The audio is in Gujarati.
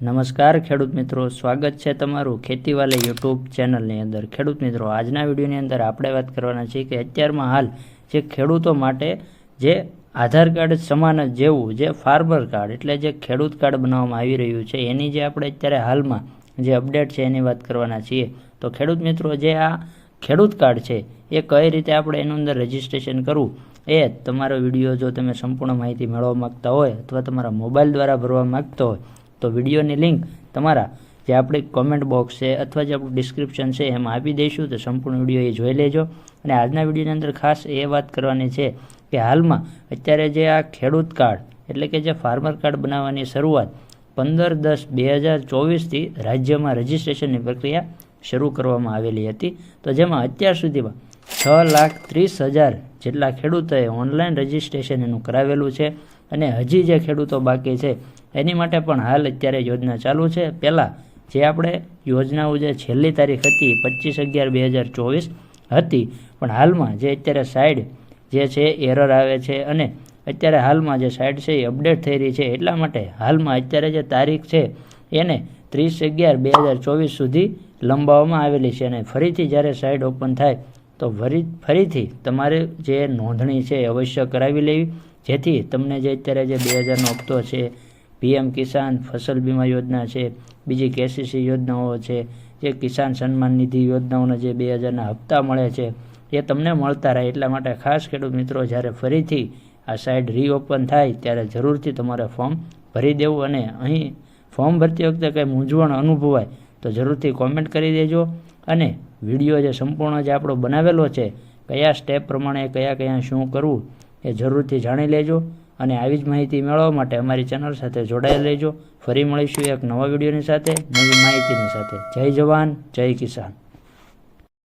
નમસ્કાર ખેડૂત મિત્રો, સ્વાગત છે તમારું ખેતીવાડી યુટ્યુબ ચેનલની અંદર। ખેડૂત મિત્રો, આજના વિડીયોની અંદર આપણે વાત કરવાના છીએ કે અત્યારમાં હાલ જે ખેડૂતો માટે જે આધાર કાર્ડ સમાન જ જેવું જે ફાર્મર કાર્ડ એટલે જે ખેડૂત કાર્ડ બનાવવામાં આવી રહ્યું છે એની જે આપણે અત્યારે હાલમાં જે અપડેટ છે એની વાત કરવાના છીએ। તો ખેડૂત મિત્રો, જે આ ખેડૂત કાર્ડ છે એ કઈ રીતે આપણે એનું અંદર રજીસ્ટ્રેશન કરવું એ તમારો વિડીયો જો તમે સંપૂર્ણ માહિતી મેળવવા માગતા હોય અથવા તમારા મોબાઈલ દ્વારા ભરવા માગતા હોય તો વિડીયોની લિંક તમારા જે આપણી કોમેન્ટ બોક્સ છે અથવા જે આપણું ડિસ્ક્રિપ્શન છે એમાં આપી દઈશું, તો સંપૂર્ણ વિડીયો એ જોઈ લેજો। અને આજના વિડીયોની અંદર ખાસ એ વાત કરવાની છે કે હાલમાં અત્યારે જે આ ખેડૂત કાર્ડ એટલે કે જે ફાર્મર કાર્ડ બનાવવાની શરૂઆત 15/10/2024થી રાજ્યમાં રજિસ્ટ્રેશનની પ્રક્રિયા શરૂ કરવામાં આવેલી હતી। તો જેમાં અત્યાર સુધીમાં 6,30,000 જેટલા ખેડૂતોએ ઓનલાઈન રજિસ્ટ્રેશન એનું કરાવેલું છે અને હજી જે ખેડૂતો બાકી છે એની માટે પણ હાલ અત્યારે યોજના ચાલુ છે। પહેલાં જે આપણે યોજનાઓ જે છેલ્લી તારીખ હતી 25/11/2024 હતી, પણ હાલમાં જે અત્યારે સાઇડ જે છે એરર આવે છે અને અત્યારે હાલમાં જે સાઇડ છે એ અપડેટ થઈ રહી છે, એટલા માટે હાલમાં અત્યારે જે તારીખ છે એને 30/11/2024 સુધી લંબાવવામાં આવેલી છે। અને ફરીથી જ્યારે સાઇડ ઓપન થાય તો ફરીથી તમારે જે નોંધણી છે અવશ્ય કરાવી લેવી, જેથી તમને જે અત્યારે જે 2000નો હપ્તો છે, પીએમ કિસાન ફસલ બીમા યોજના છે, બીજી કેસીસી યોજનાઓ છે, જે કિસાન સન્માન નિધિ યોજનાઓના જે 2000ના હપ્તા મળે છે એ તમને મળતા રહે। એટલા માટે ખાસ ખેડૂત મિત્રો, જ્યારે ફરીથી આ સાઇટ રીઓપન થાય ત્યારે જરૂરથી તમારે ફોર્મ ભરી દેવું। અને અહીં ફોર્મ ભરતી વખતે કંઈ મૂંઝવણ અનુભવાય તો જરૂરથી કોમેન્ટ કરી દેજો અને વિડીયો જે સંપૂર્ણ જે આપણો બનાવેલો છે કયા સ્ટેપ પ્રમાણે કયા શું કરવું એ જરૂરથી જાણી લેજો। અને આવી જ માહિતી મેળવવા માટે અમારી ચેનલ સાથે જોડાઈ લેજો। ફરી મળીશું એક નવા વિડીયોની સાથે, નવી માહિતીની સાથે। જય જવાન, જય કિસાન।